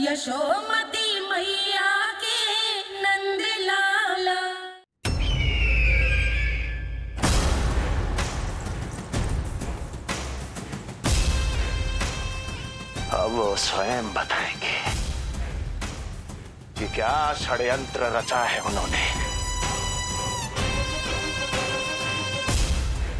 यशोमती मैया के नंद लाला। अब वो स्वयं बताएंगे कि क्या षड्यंत्र रचा है उन्होंने।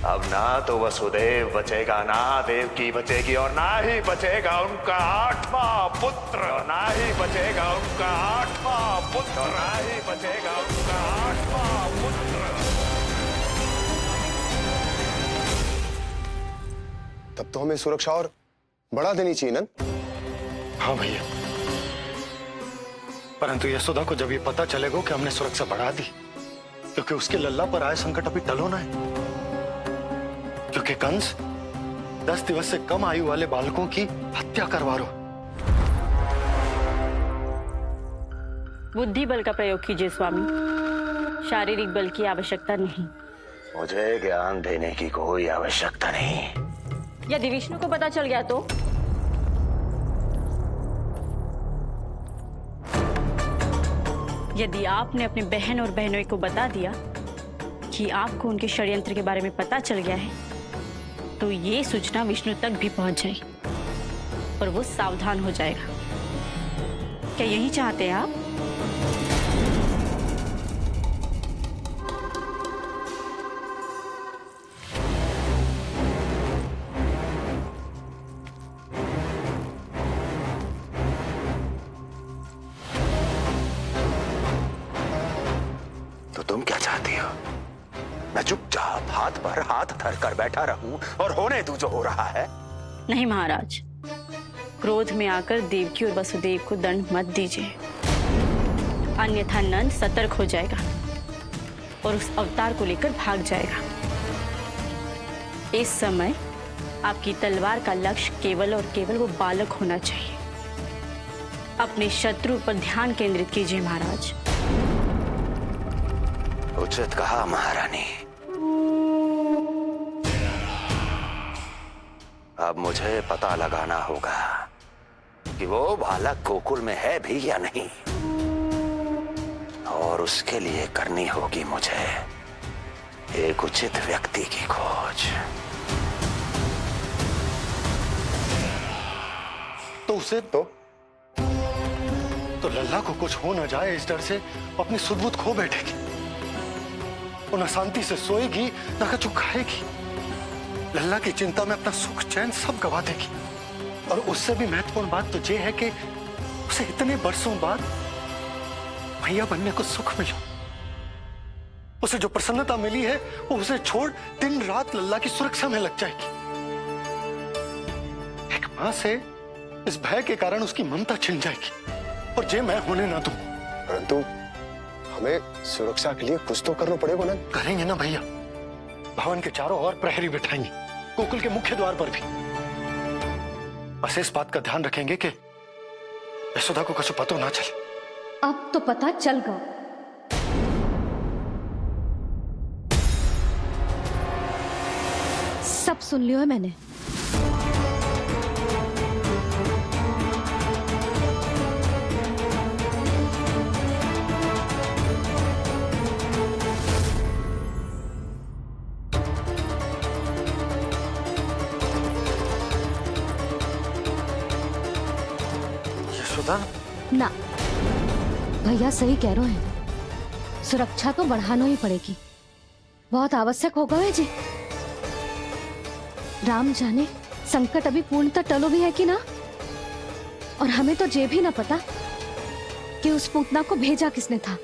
अब ना तो वसुदेव बचेगा, ना देवकी बचेगी, और ना ही बचेगा उनका 8वां पुत्र, ना ही बचेगा उनका 8वां पुत्र, ना ही बचेगा उनका 8वां पुत्र। तब तो हमें सुरक्षा और बढ़ा देनी चाहिए नंद। हाँ भैया, परंतु यशोदा को जब ये पता चलेगा कि हमने सुरक्षा बढ़ा दी, क्योंकि उसके लल्ला पर आए संकट अभी टल होना है। क्योंकि कंस 10 दिवस से कम आयु वाले बालकों की हत्या करवा रहा। बुद्धि बल का प्रयोग कीजिए स्वामी, शारीरिक बल की आवश्यकता नहीं। मुझे ज्ञान देने की कोई आवश्यकता नहीं। यदि विष्णु को पता चल गया तो? यदि आपने अपनी बहन और बहनों को बता दिया कि आपको उनके षड्यंत्र के बारे में पता चल गया है, तो ये सूचना विष्णु तक भी पहुंच जाएगी और वो सावधान हो जाएगा। क्या यही चाहते हैं आप? तो तुम क्या चाहती हो? मैं चुपचाप हाथ पर हाथ धर कर बैठा रहूं और होने दूं जो हो रहा है? नहीं महाराज, क्रोध में आकर देवकी और वसुदेव को दंड मत दीजिए, अन्यथा नंद सतर्क हो जाएगा और उस अवतार को लेकर भाग जाएगा। इस समय आपकी तलवार का लक्ष्य केवल और केवल वो बालक होना चाहिए। अपने शत्रु पर ध्यान केंद्रित कीजिए महाराज। उचित कहा महारानी। अब मुझे पता लगाना होगा कि वो बालक गोकुल में है भी या नहीं, और उसके लिए करनी होगी मुझे एक उचित व्यक्ति की खोज। तो उसे तो लल्ला को कुछ हो ना जाए, इस डर से अपनी सुध-बुध खो बैठेगी। वो न शांति से सोएगी, न कुछ खाएगी। लल्ला की चिंता में अपना सुख चैन सब गवा देगी। और उससे भी महत्वपूर्ण बात तो ये है कि उसे इतने बरसों बाद भैया बनने को सुख मिला। उसे जो प्रसन्नता मिली है वो उसे छोड़ दिन रात लल्ला की सुरक्षा में लग जाएगी। एक मां से इस भय के कारण उसकी ममता छिन जाएगी, और ये मैं होने ना दूं। परंतु हमें सुरक्षा के लिए कुछ तो करना पड़ेगा ना। करेंगे ना भैया, भवन के चारों ओर प्रहरी बिठाएंगे, गोकुल के मुख्य द्वार पर भी। बस इस बात का ध्यान रखेंगे कि यशोदा को कुछ पता ना चले। अब तो पता चल गया। सब सुन लियो है मैंने। ना, भैया सही कह रहे हैं, सुरक्षा तो बढ़ाना ही पड़ेगी, बहुत आवश्यक होगा है जी। राम जाने संकट अभी पूर्णतः टलो भी है कि ना, और हमें तो ये भी ना पता कि उस पूतना को भेजा किसने था।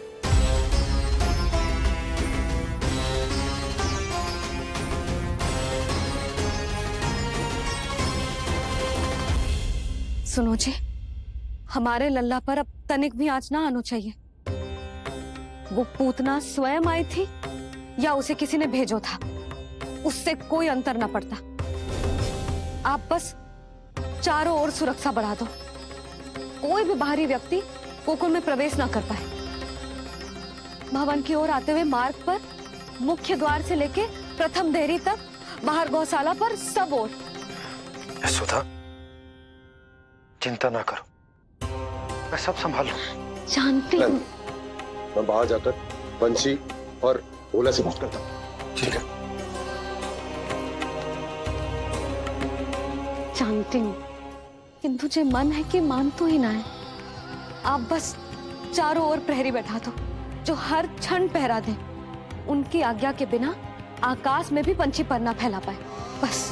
सुनो जी, हमारे लल्ला पर अब तनिक भी आंच ना आना चाहिए। वो पूतना स्वयं आई थी या उसे किसी ने भेजो था, उससे कोई अंतर ना पड़ता। आप बस चारों ओर सुरक्षा बढ़ा दो, कोई भी बाहरी व्यक्ति गोकुल में प्रवेश ना कर पाए। भवन की ओर आते हुए मार्ग पर मुख्य द्वार से लेके प्रथम देहरी तक, बाहर गौशाला पर, सब ओर। यशोदा, चिंता ना करो, मैं सब संभालू। जानती हूँ। मैं बाहर जाकर बंसी और भोला से बात करता हूँ। ठीक है। जानती हूँ, किंतु तुझे मन है कि मान तो ही ना है। आप बस चारों ओर प्रहरी बैठा दो जो हर क्षण पहरा दे। उनकी आज्ञा के बिना आकाश में भी पंछी पर ना फैला पाए, बस।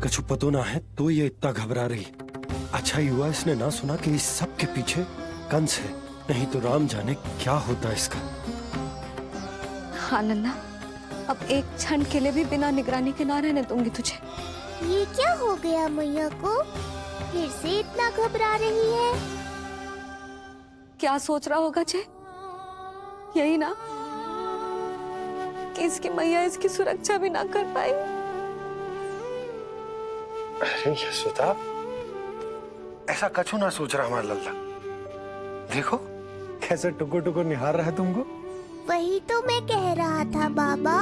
कछु पतो ना है तो ये इतना घबरा रही। अच्छा ही हुआ इसने ना सुना कि इस सब के पीछे कंस है, नहीं तो राम जाने क्या होता इसका। हाँ लल्ला, अब एक क्षण के लिए भी बिना निगरानी के ना रहने दूंगी तुझे। ये क्या हो गया मैया को? फिर से इतना घबरा रही है? क्या सोच रहा होगा जे? यही ना कि इसकी मैया इसकी सुरक्षा भी ना कर पाई। अरे यशोदा, ऐसा कछु ना सोच रहा हमारा लल्ला। देखो कैसे टुकुर टुकुर निहार रहा है तुमको। वही तो मैं कह रहा था बाबा।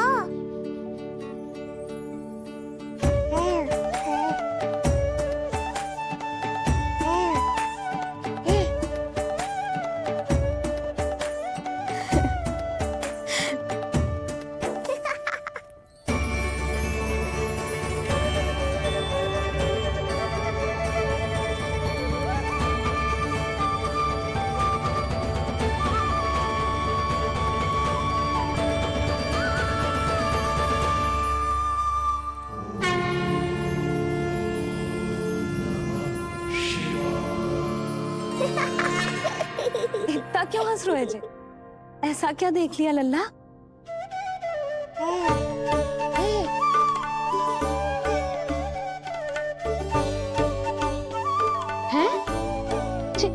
इतना क्यों हंस रहे जे? ऐसा क्या देख लिया लल्ला? हैं? जी।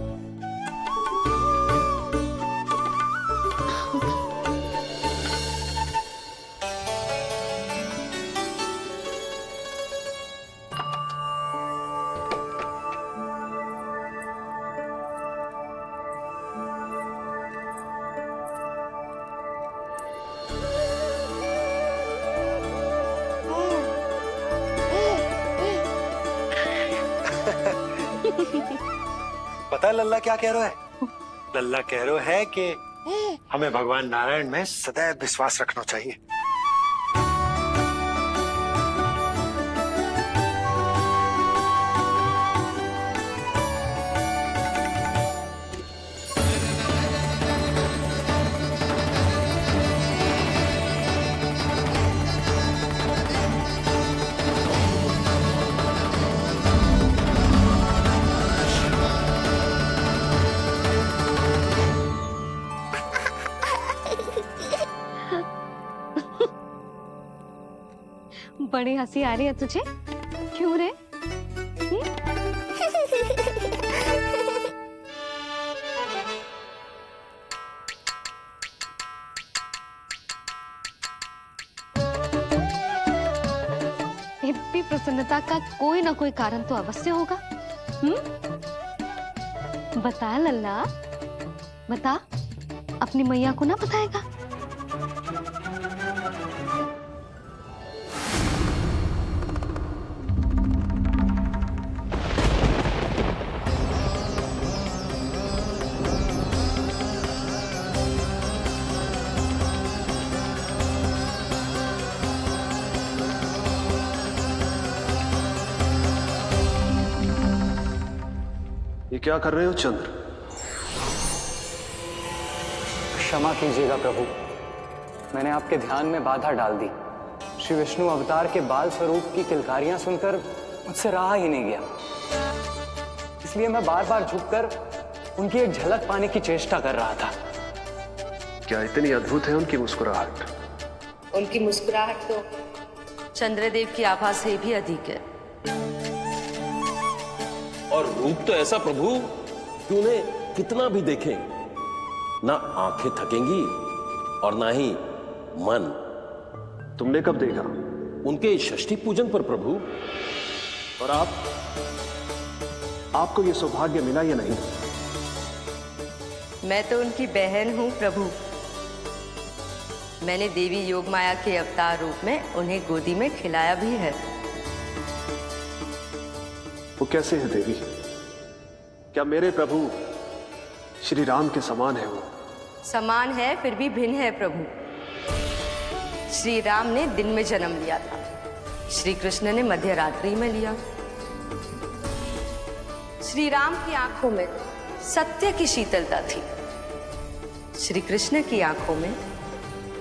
पता है लल्ला क्या कह रहा है? लल्ला कह रहा है कि हमें भगवान नारायण में सदैव विश्वास रखना चाहिए। बड़ी हंसी आ रही है तुझे, क्यों रे? इतनी प्रसन्नता का कोई ना कोई कारण तो अवश्य होगा। बता लल्ला, बता, अपनी मैया को ना बताएगा? ये क्या कर रहे हो चंद्र? क्षमा कीजिएगा प्रभु, मैंने आपके ध्यान में बाधा डाल दी। श्री विष्णु अवतार के बाल स्वरूप की किलकारियां सुनकर मुझसे रहा ही नहीं गया, इसलिए मैं बार बार झुककर उनकी एक झलक पाने की चेष्टा कर रहा था। क्या इतनी अद्भुत है उनकी मुस्कुराहट? उनकी मुस्कुराहट तो चंद्रदेव की आभा से भी अधिक है। और रूप तो ऐसा प्रभु कि उन्हें कितना भी देखें ना आंखें थकेंगी और ना ही मन। तुमने कब देखा? उनके षष्ठी पूजन पर प्रभु। और आपको ये सौभाग्य मिला या नहीं? मैं तो उनकी बहन हूं प्रभु। मैंने देवी योग माया के अवतार रूप में उन्हें गोदी में खिलाया भी है। वो कैसे है देवी? क्या मेरे प्रभु श्री राम के समान है वो? समान है फिर भी भिन्न है प्रभु। श्री राम ने दिन में जन्म लिया था, श्री कृष्ण ने मध्य रात्रि में लिया। श्री राम की आंखों में सत्य की शीतलता थी, श्री कृष्ण की आंखों में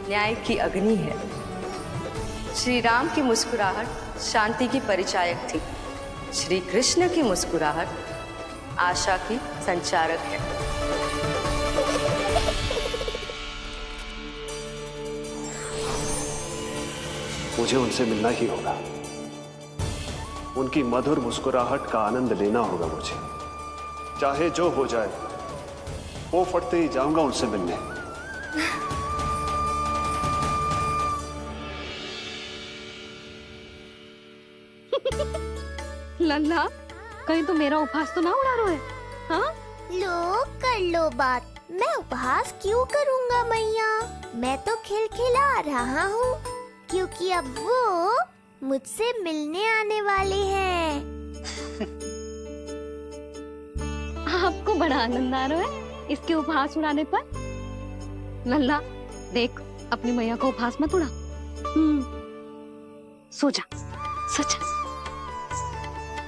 न्याय की अग्नि है। श्री राम की मुस्कुराहट शांति की परिचायक थी, श्री कृष्ण की मुस्कुराहट आशा की संचारक है। मुझे उनसे मिलना ही होगा, उनकी मधुर मुस्कुराहट का आनंद लेना होगा मुझे। चाहे जो हो जाए, वो फटते ही जाऊंगा उनसे मिलने। लल्ला, कहीं तो मेरा उपहास तो ना उड़ा रहे? हाँ? लो कर लो बात, मैं उपहास क्यों करूँगा मैया? मैं तो खिलखिला रहा हूँ, क्योंकि अब वो मुझसे मिलने आने वाले हैं। आपको बड़ा आनंद आ रहा है इसके उपहास उड़ाने पर? लल्ला देख, अपनी मैया को उपहास मत उड़ा। सो जा, सो जा।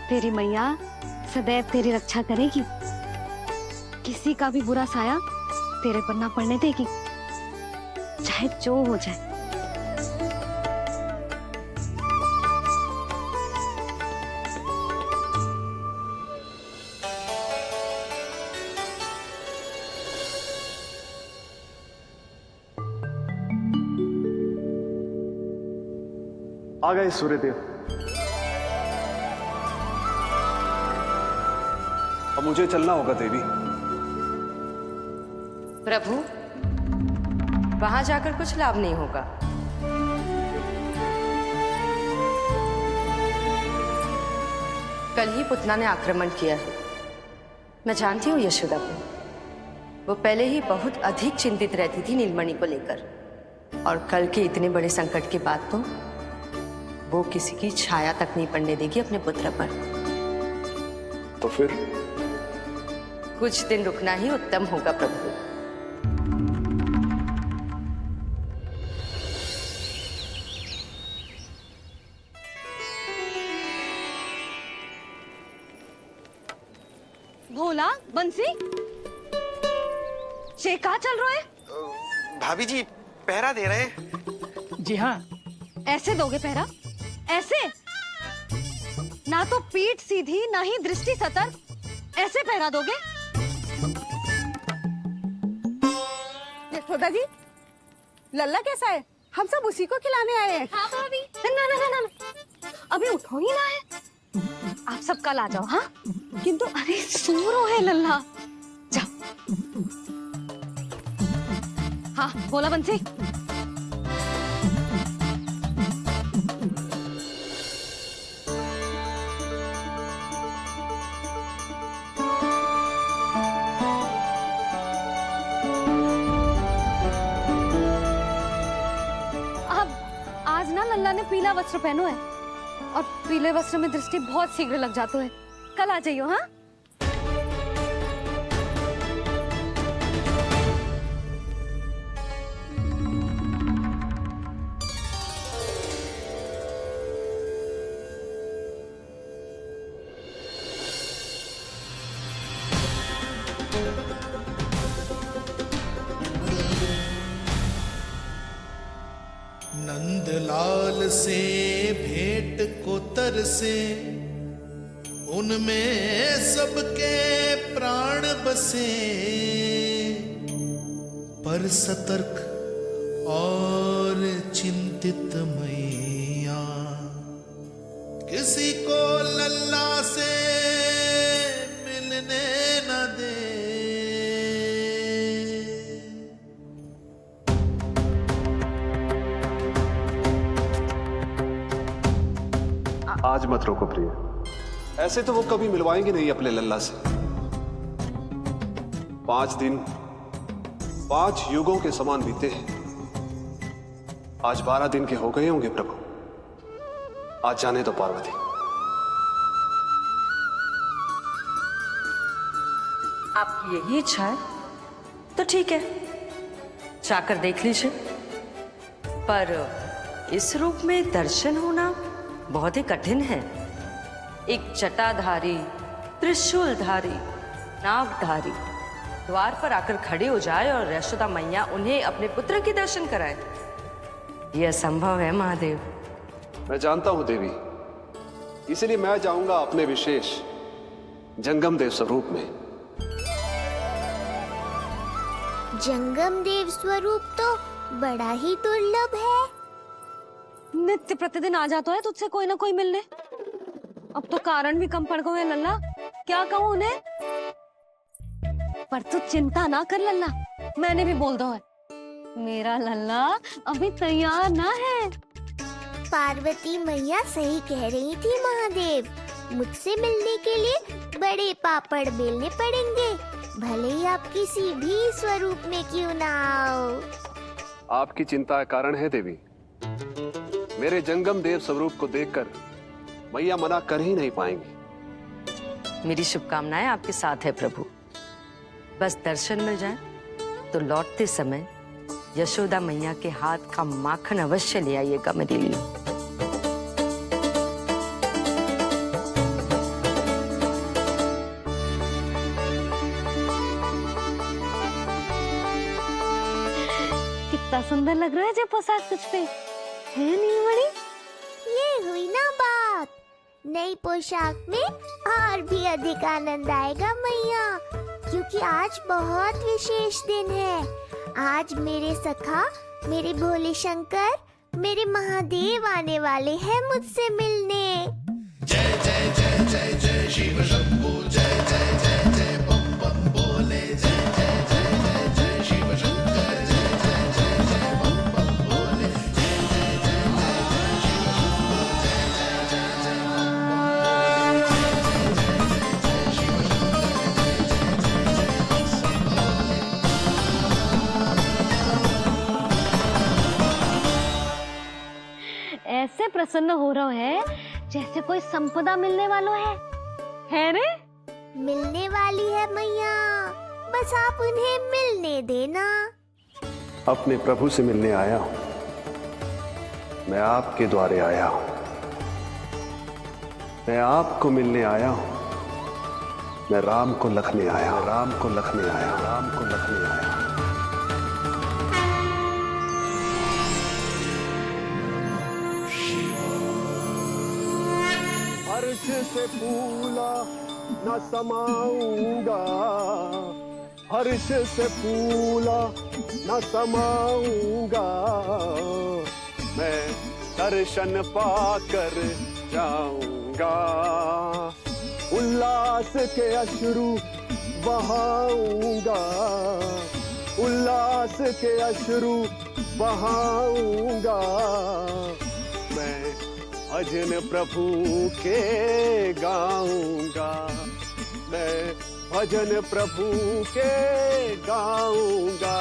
तेरी मैया सदैव तेरी रक्षा करेगी, किसी का भी बुरा साया तेरे पर ना पड़ने देगी, चाहे जो हो जाए। आ गए सूर्यदेव। अब मुझे चलना होगा देवी। प्रभु, वहां जाकर कुछ लाभ नहीं होगा। कल ही पुतना ने आक्रमण किया है। मैं जानती हूँ यशोदा को, वो पहले ही बहुत अधिक चिंतित रहती थी नीलमणि को लेकर, और कल के इतने बड़े संकट के बाद तो वो किसी की छाया तक नहीं पड़ने देगी अपने पुत्र पर। तो फिर कुछ दिन रुकना ही उत्तम होगा प्रभु। भोला, बंसी, ये क्या चल रहा है? भाभी जी पहरा दे रहे हैं। जी हाँ। ऐसे दोगे पहरा? ऐसे? ना तो पीठ सीधी ना ही दृष्टि सतर्क, ऐसे पहरा दोगे? यशोदा जी, लल्ला कैसा है? हम सब उसी को खिलाने आए हैं। हाँ भाभी। ना ना ना ना, अभी उठो ही ना है। आप सब कल आ जाओ। हाँ, किंतु अरे सूरो है लल्ला। जाओ। हाँ बोला बंसी। लल्ला ने पीला वस्त्र पहनो है, और पीले वस्त्र में दृष्टि बहुत शीघ्र लग जाती है। कल आ जाइयो। हाँ, नंदलाल से भेंट को तरसे, उनमें सबके प्राण बसे, पर सतर्क और चिंतित मैया किसी को लल्ला से मिलने न दे। आज मत रोको प्रिय, ऐसे तो वो कभी मिलवाएंगे नहीं अपने लल्ला से। 5 दिन 5 युगों के समान बीते हैं, आज 12 दिन के हो गए होंगे प्रभु। आज जाने दो पार्वती। आपकी यही इच्छा है तो ठीक है, जाकर देख लीजिए। पर इस रूप में दर्शन होना बहुत ही कठिन है। एक जटाधारी, त्रिशूलधारी, नागधारी द्वार पर आकर खड़े हो जाए और यशोदा मैया उन्हें अपने पुत्र के दर्शन कराए, यह असंभव है महादेव। मैं जानता हूं देवी, इसलिए मैं जाऊंगा अपने विशेष जंगम देव स्वरूप में। जंगम देव स्वरूप तो बड़ा ही दुर्लभ है। नित्य प्रतिदिन आ जाता है तुझसे कोई ना कोई मिलने। अब तो कारण भी कम पड़ गए हैं लल्ला, क्या कहूँ उन्हें। पर तू चिंता ना कर लल्ला, मैंने भी बोल दो है मेरा लल्ला अभी तैयार ना है। पार्वती मैया सही कह रही थी महादेव, मुझसे मिलने के लिए बड़े पापड़ बेलने पड़ेंगे, भले ही आप किसी भी स्वरूप में क्यों ना आओ। आपकी चिंता का कारण है देवी। मेरे जंगम देव स्वरूप को देखकर मैया मना कर ही नहीं पाएंगी। मेरी शुभकामनाएं आपके साथ है प्रभु। बस दर्शन मिल जाए तो लौटते समय यशोदा मैया के हाथ का माखन अवश्य ले आइएगा मेरे लिए। कितना सुंदर लग रहा है जब पोशाक तुझ पे है नीलमणि। ये हुई ना बात, नई पोशाक में और भी अधिक आनंद आएगा मैया, क्योंकि आज बहुत विशेष दिन है। आज मेरे सखा, मेरे भोले शंकर, मेरे महादेव आने वाले हैं मुझसे मिलने। जय जय जय जय जय शिव शंभू, जय जय जय जय बम बम बोले, जय जय जय जय जय शिव शंकर, जय जय जय जय बम बम बोले, जय जय जय जय जय शिव शंभू, जय जय जय जय बम बम बोले, जय जय जय जय शिव ऐसे प्रसन्न हो रहा है जैसे कोई संपदा मिलने वाला है रे। मिलने वाली है मैया, बस आप उन्हें मिलने देना। अपने प्रभु से मिलने आया हूं, मैं आपके द्वारे आया हूं, मैं आपको मिलने आया हूं, मैं राम को लखने आया हूं, राम को लखने आया हूं, राम को लखने आया हूं। हर्ष से फूला न समाऊंगा, हर्ष से फूला न समाऊंगा, मैं दर्शन पाकर जाऊंगा, उल्लास के अश्रु बहाऊंगा, उल्लास के अश्रु बहाऊंगा, मैं भजन प्रभु के गाऊंगा, मैं भजन प्रभु के गाऊंगा।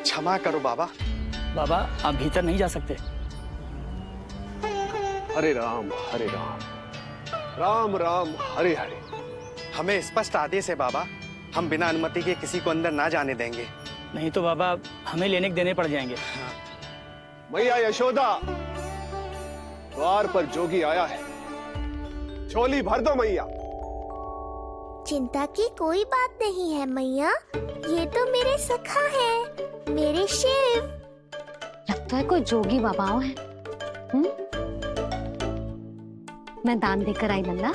क्षमा करो बाबा। बाबा आप भीतर नहीं जा सकते। हरे राम हरे राम, राम राम हरे हरे। हमें स्पष्ट आदेश है बाबा, हम बिना अनुमति के किसी को अंदर ना जाने देंगे। नहीं तो बाबा हमें लेने के देने पड़ जाएंगे। मैया यशोदा, द्वार पर जोगी आया है, झोली भर दो मैया। चिंता की कोई बात नहीं है मैया, ये तो मेरे सखा है, मेरे शिव। लगता है कोई जोगी बाबाओं है। मैं दान देकर आई लल्ला।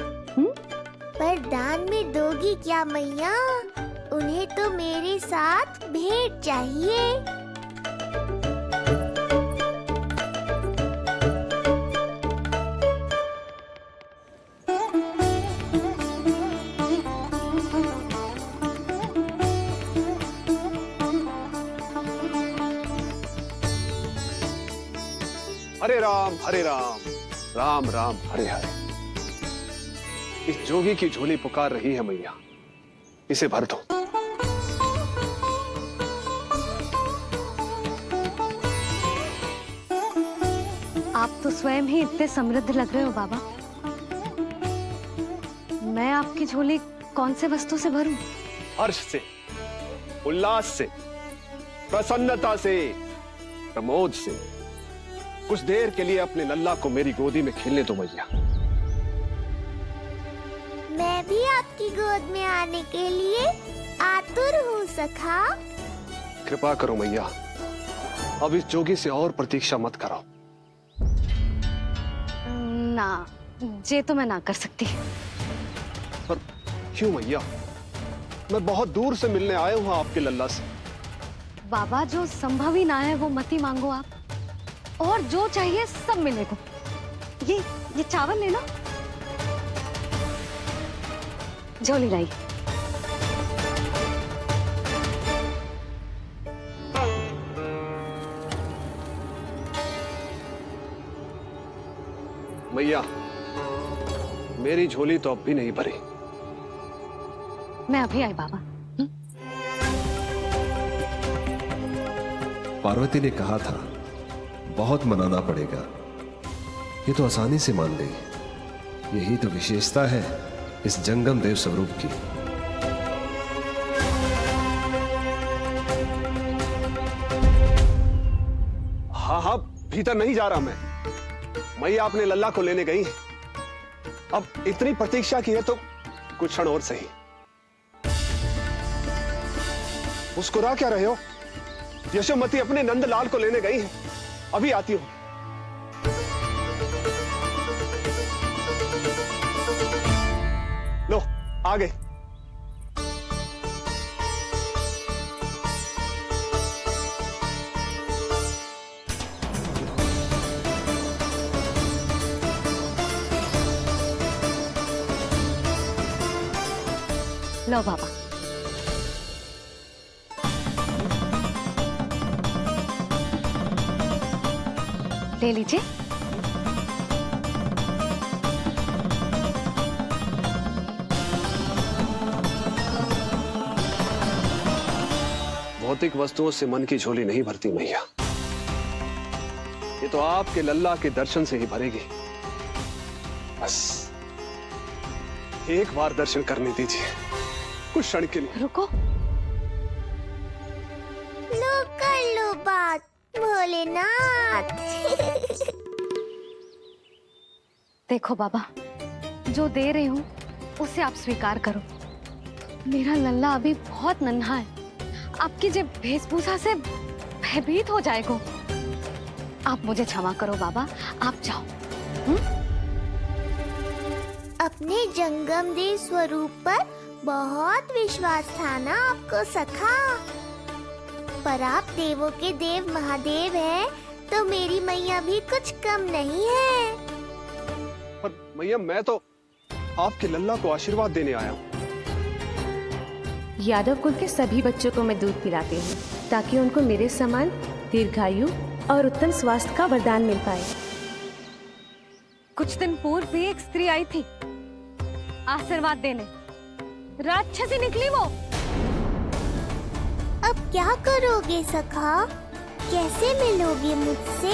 पर दान में दोगी क्या मैया? उन्हें तो मेरे साथ भेंट चाहिए। हरे राम, राम राम हरे हरे। इस जोगी की झोली पुकार रही है मैया, इसे भर दो। आप तो स्वयं ही इतने समृद्ध लग रहे हो बाबा। मैं आपकी झोली कौन से वस्तु से भरूं? हर्ष से, उल्लास से, प्रसन्नता से, प्रमोद से। कुछ देर के लिए अपने लल्ला को मेरी गोदी में खेलने दो मैया। मैं भी आपकी गोद में आने के लिए आतुर हूँ सखा। कृपा करो मैया, अब इस जोगी से और प्रतीक्षा मत कराओ। ना, ये तो मैं ना कर सकती। पर क्यों मैया? मैं बहुत दूर से मिलने आया हूँ आपके लल्ला से। बाबा, जो संभव ही ना है वो मत ही मांगो आप, और जो चाहिए सब मिलेगा। ये चावल लेना, झोली लाई। मैया, मेरी झोली तो अब भी नहीं भरी। मैं अभी आई बाबा। पार्वती ने कहा था बहुत मनाना पड़ेगा, ये तो आसानी से मान गई। यही तो विशेषता है इस जंगम देव स्वरूप की। हाँ हाँ, भीतर नहीं जा रहा मैं। मैया अपने लल्ला को लेने गई है। अब इतनी प्रतीक्षा की है तो कुछ क्षण और सही। मुस्कुरा क्या रहे हो? यशोमती अपने नंदलाल को लेने गई है, अभी आती हूं। लो, आ गए। लो बाबा। ले लीजिए। भौतिक वस्तुओं से मन की झोली नहीं भरती मैया, ये तो आपके लल्ला के दर्शन से ही भरेगी। बस एक बार दर्शन करने दीजिए, कुछ क्षण के लिए। रुको। लो कर लो बात भोलेनाथ। देखो बाबा, जो दे रही हूँ उसे आप स्वीकार करो। मेरा लल्ला अभी बहुत नन्हा है, आपकी जो वेशभूषा से भयभीत हो जाएगा। आप मुझे क्षमा करो बाबा, आप जाओ। अपने जंगम देव स्वरूप पर बहुत विश्वास था ना आपको सखा। पर आप देवों के देव महादेव हैं, तो मेरी मैया भी कुछ कम नहीं है। पर मैया, मैं तो आपके लल्ला को आशीर्वाद देने आया हूँ। यादव कुल के सभी बच्चों को मैं दूध पिलाती हूँ, ताकि उनको मेरे समान दीर्घायु और उत्तम स्वास्थ्य का वरदान मिल पाए। कुछ दिन पूर्व भी एक स्त्री आई थी आशीर्वाद देने, राक्षसी निकली वो। अब क्या करोगे सखा? कैसे मिलोगे मुझसे?